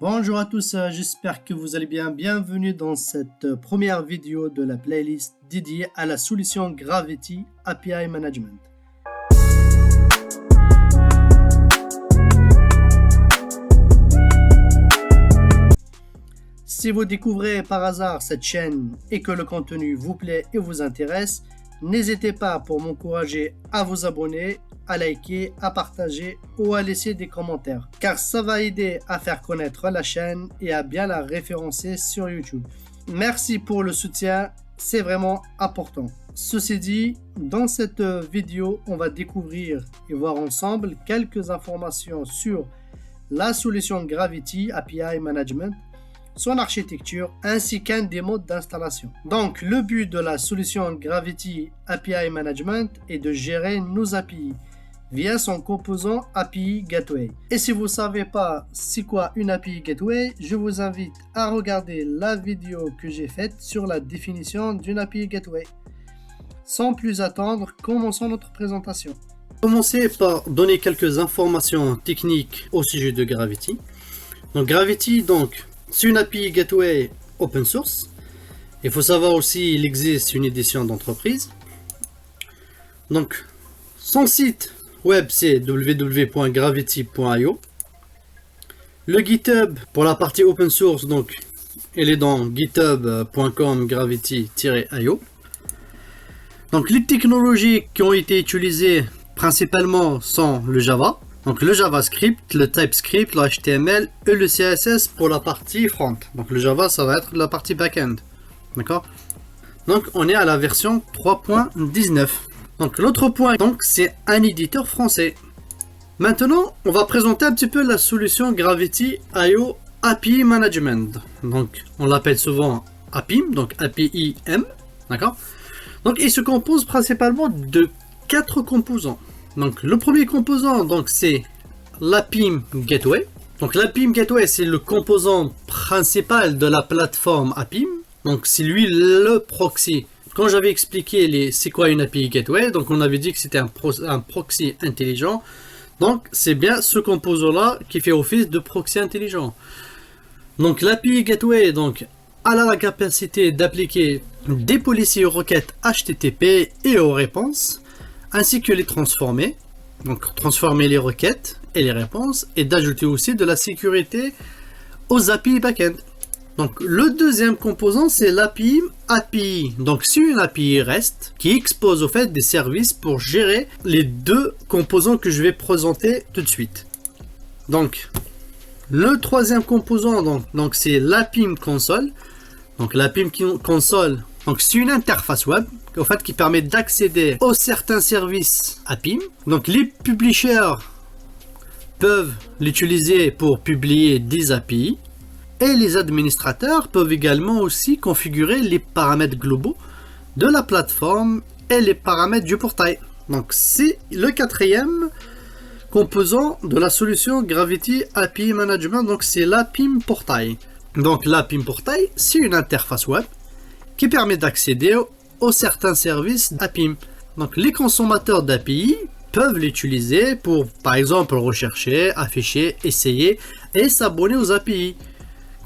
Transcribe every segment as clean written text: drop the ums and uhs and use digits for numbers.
Bonjour à tous, j'espère que vous allez bien. Bienvenue dans cette première vidéo de la playlist dédiée à la solution Gravity API Management. Si vous découvrez par hasard cette chaîne et que le contenu vous plaît et vous intéresse, n'hésitez pas pour m'encourager à vous abonner, à liker, à partager ou à laisser des commentaires, car ça va aider à faire connaître la chaîne et à bien la référencer sur YouTube. Merci pour le soutien, c'est vraiment important. Ceci dit, dans cette vidéo, on va découvrir et voir ensemble quelques informations sur la solution Gravity API Management, son architecture ainsi qu'un des modes d'installation. Donc le but de la solution Gravity API Management est de gérer nos API via son composant API Gateway. Et si vous ne savez pas c'est quoi une API Gateway, je vous invite à regarder la vidéo que j'ai faite sur la définition d'une API Gateway. Sans plus attendre, commençons notre présentation. Commencer par donner quelques informations techniques au sujet de Gravity. Donc Gravity, c'est une API Gateway open source. Il faut savoir aussi qu'il existe une édition d'entreprise. Donc, son site web c'est www.gravity.io. Le GitHub pour la partie open source, elle est dans github.com/gravity-io. Donc, les technologies qui ont été utilisées principalement sont le Java. Donc le JavaScript, le TypeScript, le HTML et le CSS pour la partie front. Donc le Java, ça va être la partie back-end. D'accord? Donc on est à la version 3.19. Donc l'autre point, c'est un éditeur français. Maintenant, on va présenter un petit peu la solution Gravity IO API Management. Donc on l'appelle souvent APIM, donc APIM. D'accord? Donc il se compose principalement de 4 composants. Donc le premier composant, c'est l'APIM Gateway. Donc l'APIM Gateway, c'est le composant principal de la plateforme APIM. Donc c'est lui le proxy. Quand j'avais expliqué c'est quoi une API Gateway, donc on avait dit que c'était un proxy intelligent. Donc c'est bien ce composant-là qui fait office de proxy intelligent. Donc l'API Gateway a la capacité d'appliquer des policiers aux requêtes HTTP et aux réponses, ainsi que les transformer, donc transformer les requêtes et les réponses, et d'ajouter aussi de la sécurité aux API backend. Donc le deuxième composant c'est l'API API. Donc c'est une API REST qui expose au fait des services pour gérer les deux composants que je vais présenter tout de suite. Donc le troisième composant c'est l'APIM Console. Donc l'APIM Console, c'est une interface web qui permet d'accéder aux certains services APIM. Donc les publishers peuvent l'utiliser pour publier des API et les administrateurs peuvent également aussi configurer les paramètres globaux de la plateforme et les paramètres du portail. Donc c'est le quatrième composant de la solution Gravity API Management, c'est l'APIM Portail. Donc l'APIM Portail, c'est une interface web qui permet d'accéder aux certains services APIM. Donc les consommateurs d'API peuvent l'utiliser pour, par exemple, rechercher, afficher, essayer et s'abonner aux API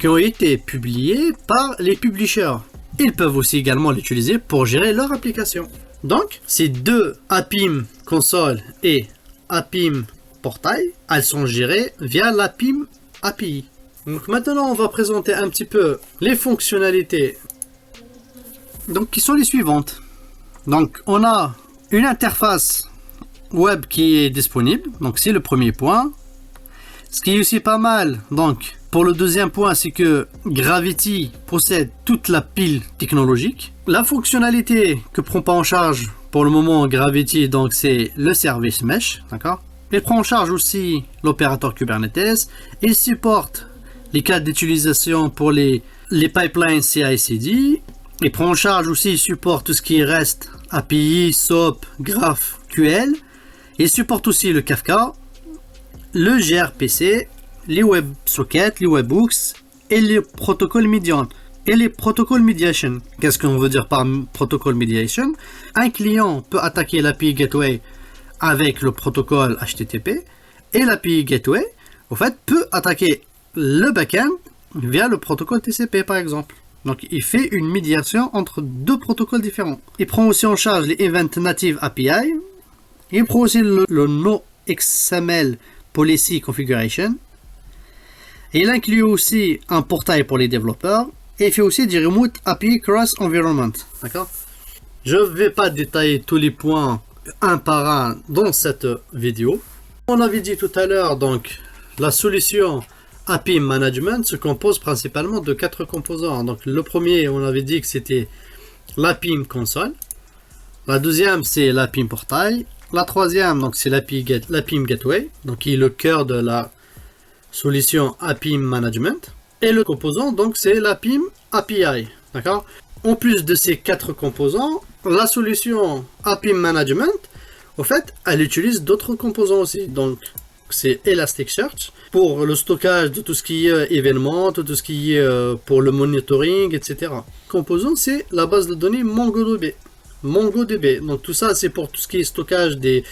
qui ont été publiés par les publishers. Ils peuvent aussi également l'utiliser pour gérer leur application. Donc ces deux APIM Console et APIM Portail, elles sont gérées via l'APIM API. Donc maintenant on va présenter un petit peu les fonctionnalités qui sont les suivantes. Donc on a une interface web qui est disponible, c'est le premier point. Ce qui est aussi pas mal, pour le deuxième point, c'est que Gravity possède toute la pile technologique. La fonctionnalité que prend pas en charge pour le moment Gravity, c'est le service mesh, d'accord. Il prend en charge aussi l'opérateur Kubernetes. Il supporte les cas d'utilisation pour les pipelines CI/CD. Il prend en charge aussi, il supporte tout ce qui est REST, API, SOAP, GraphQL. Il supporte aussi le Kafka, le gRPC, les WebSockets, les Webhooks et les protocoles Mediation. Qu'est-ce qu'on veut dire par protocole Mediation? Un client peut attaquer l'API Gateway avec le protocole HTTP et l'API Gateway peut attaquer le backend via le protocole TCP par exemple. Donc il fait une médiation entre deux protocoles différents. Il prend aussi en charge les events native API. Il prend aussi le no XML policy configuration. Et il inclut aussi un portail pour les développeurs. Et il fait aussi du remote API cross environment. D'accord? Je ne vais pas détailler tous les points un par un dans cette vidéo. On avait dit tout à l'heure, donc la solution API Management se compose principalement de 4 composants. Donc le premier, on avait dit que c'était l'API Console. La deuxième, c'est l'API Portail. La troisième, donc c'est l'API Gateway, donc qui est le cœur de la solution API Management. Et le composant, donc c'est l'API API. D'accord? En plus de ces 4 composants, la solution API Management, au fait, elle utilise d'autres composants aussi. Donc c'est Elasticsearch pour le stockage de tout ce qui est événements, tout ce qui est pour le monitoring, etc. Composant, c'est la base de données MongoDB. MongoDB. Donc tout ça, c'est pour tout ce qui est stockage des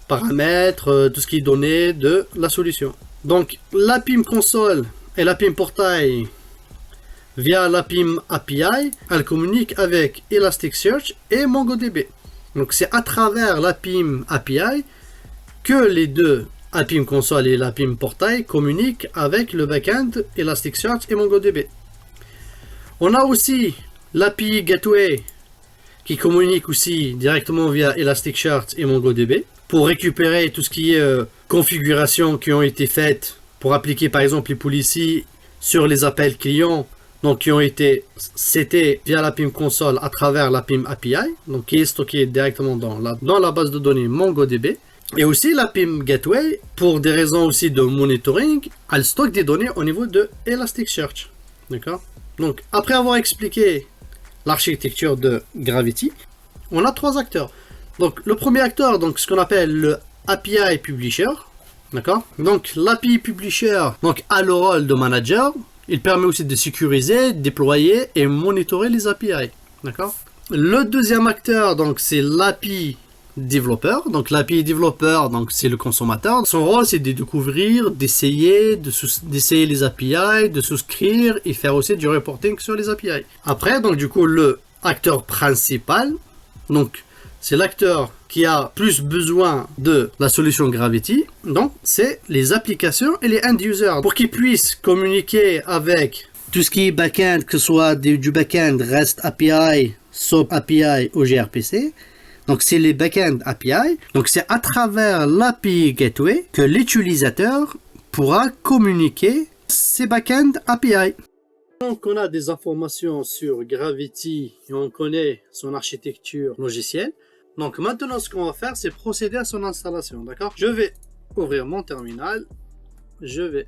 paramètres, tout ce qui est donné de la solution. Donc l'API Console et l'API Portail, via l'API API, elle communique avec Elasticsearch et MongoDB. Donc c'est à travers l'API API que les deux API Console et l'API Portail communiquent avec le backend Elasticsearch et MongoDB. On a aussi l'API Gateway qui communique aussi directement via Elasticsearch et MongoDB pour récupérer tout ce qui est configurations qui ont été faites pour appliquer par exemple les policies sur les appels clients, donc qui ont été setés via l'API Console à travers l'API API, donc qui est stocké directement dans la base de données MongoDB. Et aussi l'API Gateway, pour des raisons aussi de monitoring, elle stocke des données au niveau de Elasticsearch. D'accord? Donc après avoir expliqué l'architecture de Gravity, on a 3 acteurs. Donc le premier acteur, donc ce qu'on appelle le API Publisher. D'accord? Donc l'API Publisher donc, a le rôle de manager. Il permet aussi de sécuriser, déployer et monitorer les API. D'accord? Le deuxième acteur, donc c'est l'API Developer. Donc l'API Developer, donc c'est le consommateur. Son rôle, c'est de découvrir, d'essayer les API, de souscrire et faire aussi du reporting sur les API. Après, donc du coup, le acteur principal, donc c'est l'acteur qui a plus besoin de la solution Gravity, donc c'est les applications et les end-users pour qu'ils puissent communiquer avec tout ce qui est backend, que ce soit du backend REST API, SOAP API ou gRPC. Donc c'est les backend API. Donc c'est à travers l'API Gateway que l'utilisateur pourra communiquer ces backend API. Donc on a des informations sur Gravity et on connaît son architecture logicielle. Donc maintenant ce qu'on va faire, c'est procéder à son installation, d'accord? Je vais ouvrir mon terminal, je vais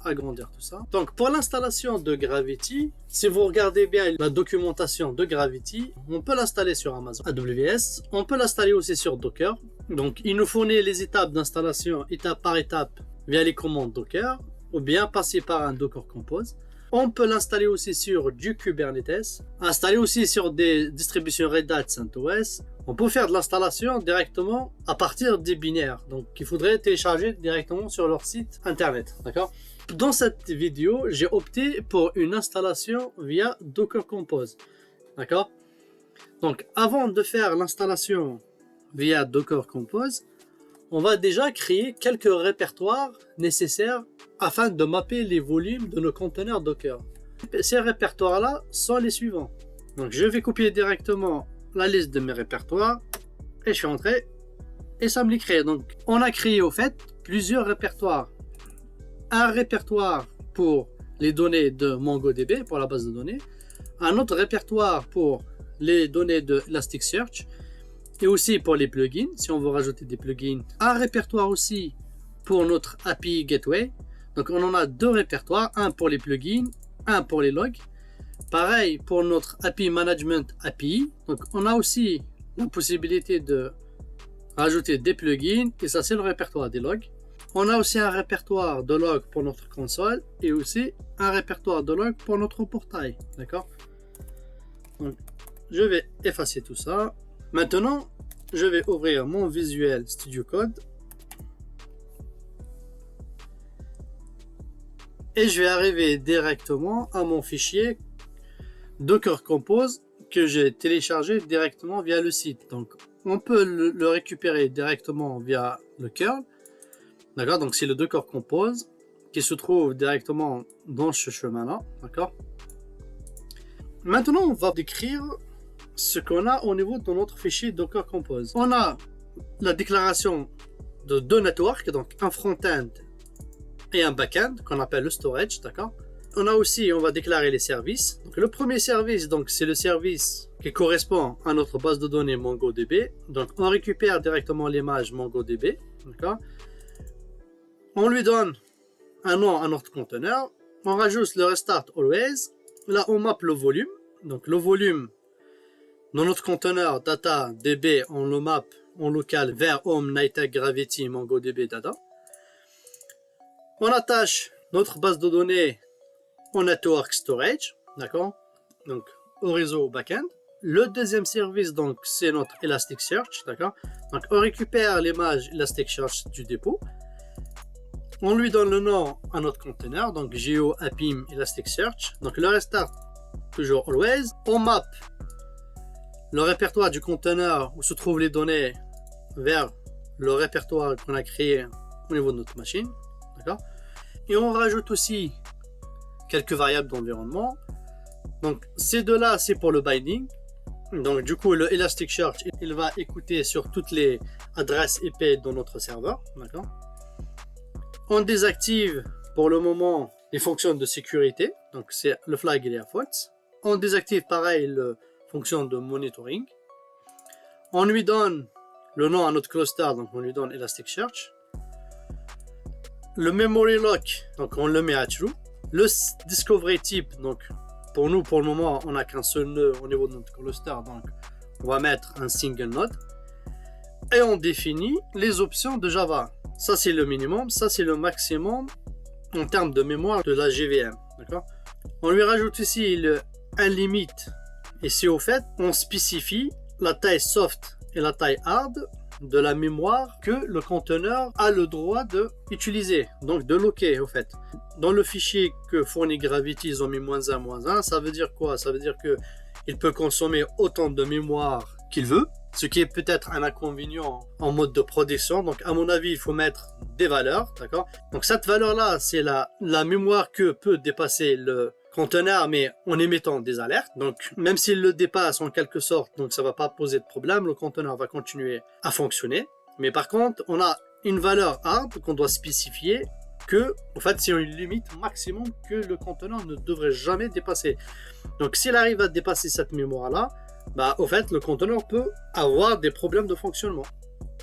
agrandir tout ça. Donc pour l'installation de Gravity, si vous regardez bien la documentation de Gravity, on peut l'installer sur Amazon AWS, on peut l'installer aussi sur Docker. Donc il nous fournit les étapes d'installation étape par étape via les commandes Docker ou bien passer par un Docker Compose. On peut l'installer aussi sur du Kubernetes, installer aussi sur des distributions Red Hat CentOS. On peut faire de l'installation directement à partir des binaires. Donc, il faudrait télécharger directement sur leur site internet. D'accord? Dans cette vidéo, j'ai opté pour une installation via Docker Compose. D'accord? Donc, avant de faire l'installation via Docker Compose, on va déjà créer quelques répertoires nécessaires afin de mapper les volumes de nos conteneurs Docker. Ces répertoires-là sont les suivants. Donc, je vais copier directement la liste de mes répertoires et je suis entré et ça me les crée. Donc, on a créé au fait plusieurs répertoires. Un répertoire pour les données de MongoDB, pour la base de données. Un autre répertoire pour les données de Elasticsearch. Et aussi pour les plugins, si on veut rajouter des plugins. Un répertoire aussi pour notre API Gateway. Donc on en a 2 répertoires, un pour les plugins, un pour les logs. Pareil pour notre API Management API. Donc on a aussi la possibilité de rajouter des plugins et ça c'est le répertoire des logs. On a aussi un répertoire de logs pour notre console et aussi un répertoire de logs pour notre portail. D'accord? Donc je vais effacer tout ça. Maintenant, je vais ouvrir mon Visual Studio Code et je vais arriver directement à mon fichier Docker Compose que j'ai téléchargé directement via le site. Donc on peut le récupérer directement via le curl. D'accord, donc c'est le Docker Compose qui se trouve directement dans ce chemin-là. D'accord. Maintenant, on va décrire ce qu'on a au niveau de notre fichier Docker Compose. On a la déclaration de deux networks, donc un front-end et un back-end qu'on appelle le storage. D'accord. On a aussi, on va déclarer les services. Donc, le premier service, donc c'est le service qui correspond à notre base de données MongoDB. Donc on récupère directement l'image MongoDB. D'accord. On lui donne un nom à notre conteneur. On rajoute le restart always. Là, on mappe le volume. Donc le volume dans notre conteneur data db, on le map en local vers home NiTag Gravity MongoDB data. On attache notre base de données au network storage, d'accord, donc au réseau backend. Le deuxième service, donc, c'est notre Elasticsearch, d'accord. Donc, on récupère l'image Elasticsearch du dépôt. On lui donne le nom à notre conteneur, donc geo apim Elasticsearch. Donc, le restart, toujours always. On map le répertoire du conteneur où se trouvent les données vers le répertoire qu'on a créé au niveau de notre machine, d'accord. Et on rajoute aussi quelques variables d'environnement. Donc ces deux-là, c'est pour le binding. Donc du coup, le Elasticsearch, il va écouter sur toutes les adresses IP dans notre serveur. D'accord. On désactive pour le moment les fonctions de sécurité. Donc c'est le flag et les false. On désactive pareil la fonction de monitoring. On lui donne le nom à notre cluster, donc on lui donne Elasticsearch. Le memory lock, donc on le met à true. Le discovery type, donc pour nous, pour le moment, on n'a qu'un seul nœud au niveau de notre cluster, donc on va mettre un single node. Et on définit les options de Java. Ça, c'est le minimum, ça, c'est le maximum en termes de mémoire de la JVM. D'accord. On lui rajoute ici le unlimit. Et c'est au fait, on spécifie la taille soft et la taille hard de la mémoire que le conteneur a le droit d'utiliser, donc de locker au fait. Dans le fichier que fournit Gravity, ils ont mis -1, -1, ça veut dire quoi? Ça veut dire que il peut consommer autant de mémoire qu'il veut, ce qui est peut-être un inconvénient en mode de production. Donc à mon avis, il faut mettre des valeurs, d'accord? Donc cette valeur-là, c'est la mémoire que peut dépasser le conteneur, mais en émettant des alertes. Donc même s'il le dépasse en quelque sorte, donc ça va pas poser de problème, le conteneur va continuer à fonctionner. Mais par contre, on a une valeur hard qu'on doit spécifier que, en fait, c'est une limite maximum que le conteneur ne devrait jamais dépasser. Donc s'il arrive à dépasser cette mémoire-là, bah au fait, le conteneur peut avoir des problèmes de fonctionnement.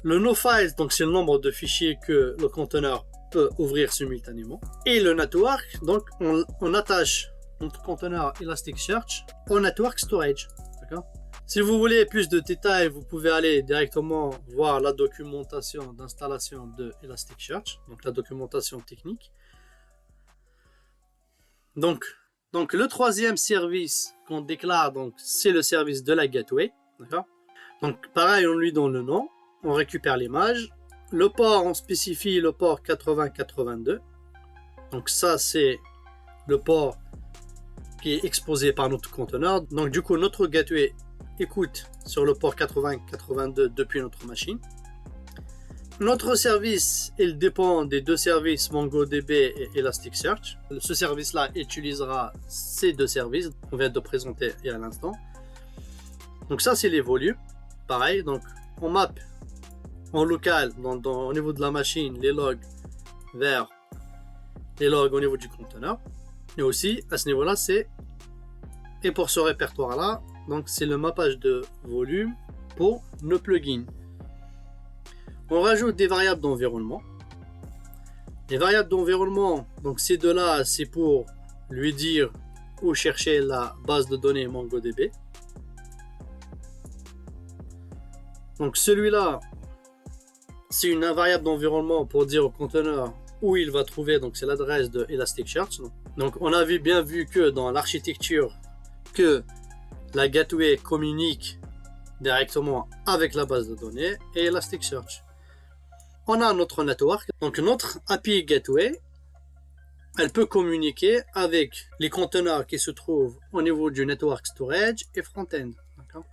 Le nofiles, donc c'est le nombre de fichiers que le conteneur peut ouvrir simultanément. Et le network, donc on attache notre conteneur Elasticsearch au network storage. D'accord. Si vous voulez plus de détails, vous pouvez aller directement voir la documentation d'installation de Elasticsearch, donc la documentation technique. Donc le troisième service qu'on déclare, donc c'est le service de la gateway. D'accord. Donc pareil, on lui donne le nom, on récupère l'image. Le port, on spécifie le port 8082. Donc ça, c'est le port qui est exposé par notre conteneur. Donc du coup, notre gateway écoute sur le port 8082 depuis notre machine. Notre service, il dépend des deux services MongoDB et Elasticsearch. Ce service-là utilisera ces deux services qu'on vient de présenter il y a l'instant. Donc ça, c'est les volumes. Pareil, donc on map en local, au niveau de la machine, les logs vers les logs au niveau du conteneur. Et aussi, à ce niveau-là, et pour ce répertoire-là, donc c'est le mappage de volume pour nos plugins. On rajoute des variables d'environnement. Les variables d'environnement, donc ces deux-là, c'est pour lui dire où chercher la base de données MongoDB. Donc celui-là, c'est une variable d'environnement pour dire au conteneur où il va trouver, donc c'est l'adresse de Elasticsearch. Donc on avait bien vu que dans l'architecture, que la gateway communique directement avec la base de données et Elasticsearch. On a notre network, donc notre API gateway elle peut communiquer avec les conteneurs qui se trouvent au niveau du network storage et front-end. D'accord.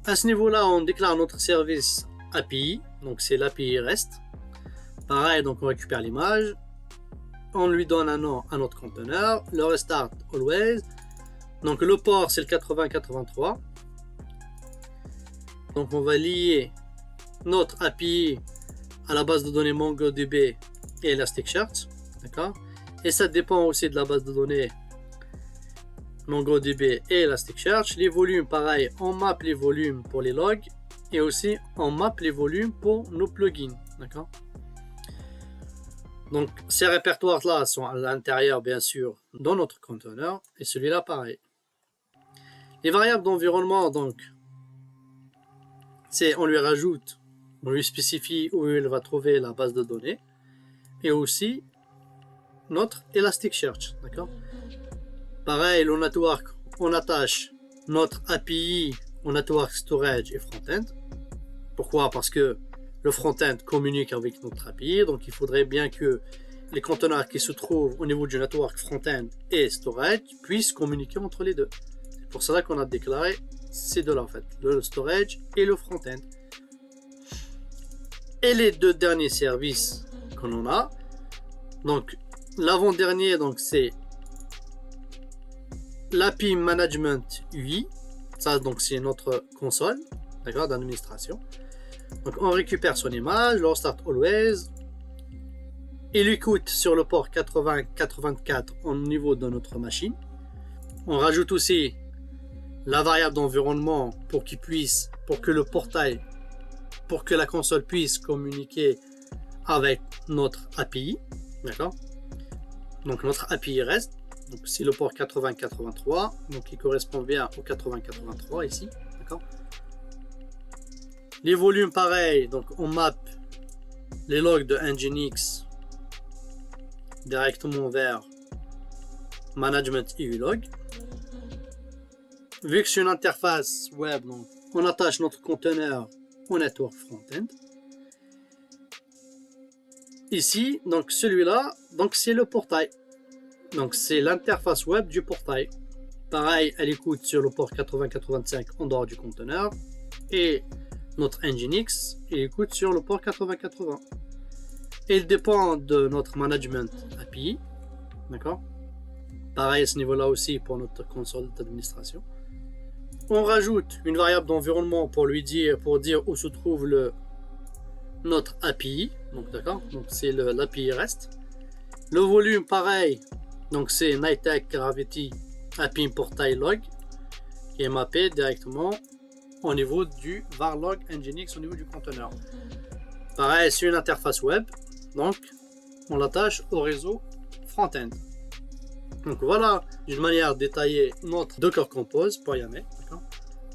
À ce niveau-là, on déclare notre service API, donc c'est l'API REST. Pareil, donc on récupère l'image, on lui donne un nom à notre conteneur, le restart always. Donc le port c'est le 8083. Donc on va lier notre API à la base de données MongoDB et Elasticsearch, d'accord. Et ça dépend aussi de la base de données MongoDB et Elasticsearch. Les volumes, pareil, on map les volumes pour les logs et aussi on map les volumes pour nos plugins, d'accord. Donc ces répertoires là sont à l'intérieur bien sûr dans notre conteneur et celui-là pareil. Les variables d'environnement, donc c'est on lui rajoute, on lui spécifie où il va trouver la base de données et aussi notre Elasticsearch, d'accord. Pareil, le network, on attache notre API au network storage et front-end. Pourquoi? Parce que le front-end communique avec notre API, donc il faudrait bien que les conteneurs qui se trouvent au niveau du network front-end et storage puissent communiquer entre les deux. C'est pour cela qu'on a déclaré ces deux-là en fait, le storage et le front-end. Et les deux derniers services qu'on a, donc l'avant-dernier, donc c'est l'API Management UI, ça donc c'est notre console, d'accord, d'administration. Donc on récupère son image, le start always, il écoute sur le port 8084 au niveau de notre machine. On rajoute aussi la variable d'environnement pour qu'il puisse, pour que le portail, pour que la console puisse communiquer avec notre API, d'accord. Donc notre API reste. Donc c'est le port 8083, donc il correspond bien au 8083 ici, d'accord. Les volumes pareil, donc on map les logs de Nginx directement vers Management EU Log. Vu que c'est une interface web, donc on attache notre conteneur au network front-end. Ici, donc celui-là, donc c'est le portail. Donc c'est l'interface web du portail. Pareil, elle écoute sur le port 8085 en dehors du conteneur. Et notre Nginx, il écoute sur le port 8080. Et il dépend de notre management API. D'accord. Pareil à ce niveau-là aussi pour notre console d'administration. On rajoute une variable d'environnement pour lui dire, où se trouve notre API. Donc d'accord. Donc c'est l'API REST. Le volume pareil. Donc c'est Nitec Gravity API Portail Log qui est mappé directement au niveau du varlog Nginx au niveau du conteneur. Pareil, c'est une interface web, donc on l'attache au réseau front-end. Donc voilà d'une manière détaillée notre Docker Compose pour YAML.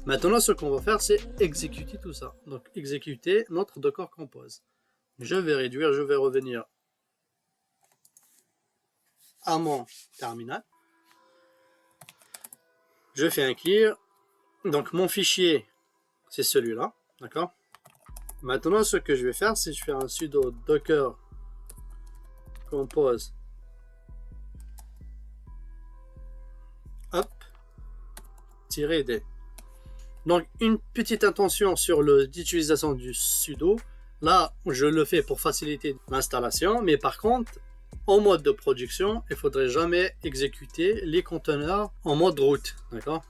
Maintenant ce qu'on va faire c'est exécuter tout ça. Donc exécuter notre Docker Compose. Je vais réduire, je vais revenir à mon terminal. Je fais un clear. Donc mon fichier c'est celui-là, d'accord. Maintenant ce que je vais faire c'est je fais un sudo docker compose up -d. Donc une petite attention sur l'utilisation du sudo. Là je le fais pour faciliter l'installation, mais par contre en mode de production il faudrait jamais exécuter les conteneurs en mode root, d'accord.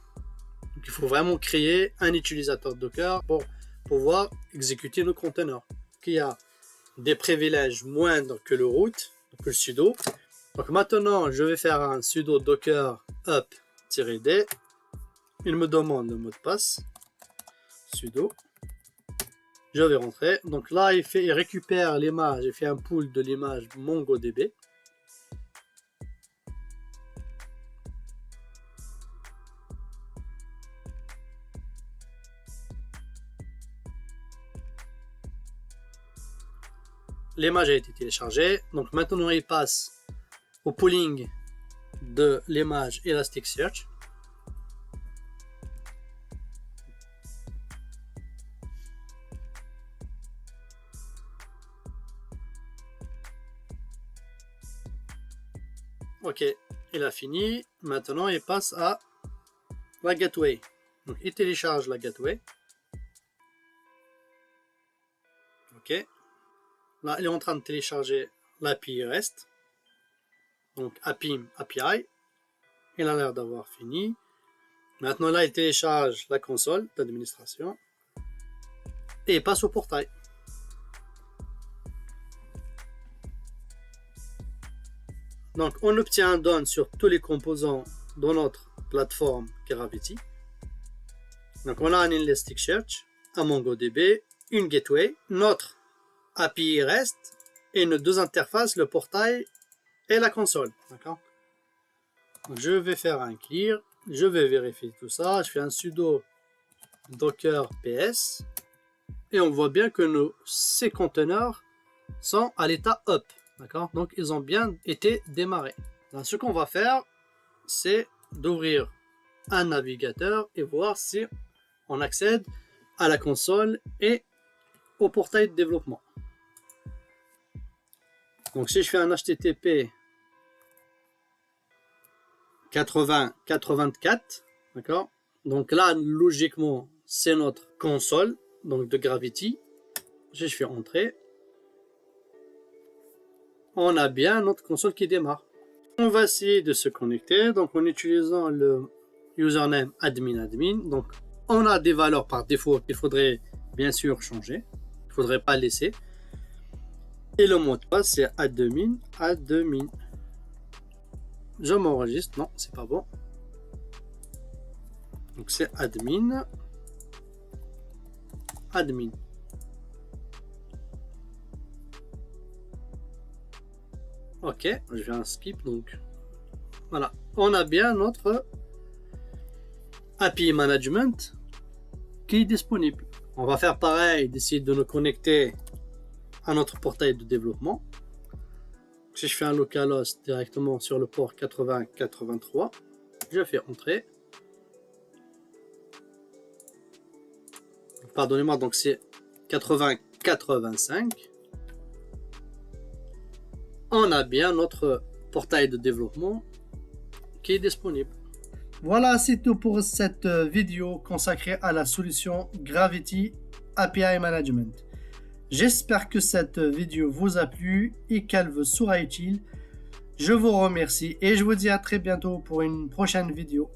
Donc il faut vraiment créer un utilisateur Docker pour pouvoir exécuter nos conteneurs qui a des privilèges moindres que le root, que le sudo. Donc maintenant je vais faire un sudo docker up-d. Il me demande le mot de passe sudo. Je vais rentrer. Donc là il récupère l'image, il fait un pool de l'image MongoDB. L'image a été téléchargée, donc maintenant il passe au pooling de l'image Elasticsearch. Ok, il a fini. Maintenant, il passe à la gateway. Donc, il télécharge la gateway. Ok. Là, il est en train de télécharger l'API REST. Donc, API. Il a l'air d'avoir fini. Maintenant, là, il télécharge la console d'administration. Et il passe au portail. Donc, on obtient un don sur tous les composants de notre plateforme Gravity. Donc, on a un Elasticsearch, un MongoDB, une gateway, notre API REST et nos deux interfaces, le portail et la console. D'accord. Je vais faire un clear, je vais vérifier tout ça. Je fais un sudo docker ps et on voit bien que ces conteneurs sont à l'état up. D'accord. Donc, ils ont bien été démarrés. Donc, ce qu'on va faire, c'est d'ouvrir un navigateur et voir si on accède à la console et au portail de développement. Donc, si je fais un HTTP 8084, d'accord. Donc là, logiquement, c'est notre console, donc de Gravity. Si je fais entrer, on a bien notre console qui démarre. On va essayer de se connecter, donc en utilisant le username admin. Donc, on a des valeurs par défaut qu'il faudrait bien sûr changer. Il ne faudrait pas laisser. Et le mot de passe, c'est admin. Je m'enregistre. Non, c'est pas bon. Donc, c'est admin. Ok, je vais un skip. Donc, voilà. On a bien notre API Management qui est disponible. On va faire pareil, d'essayer de nous connecter à notre portail de développement. Si je fais un localhost directement sur le port 8083, je fais entrer. Pardonnez-moi, donc c'est 8085. On a bien notre portail de développement qui est disponible. Voilà, c'est tout pour cette vidéo consacrée à la solution Gravity API Management. J'espère que cette vidéo vous a plu et qu'elle vous sera utile. Je vous remercie et je vous dis à très bientôt pour une prochaine vidéo.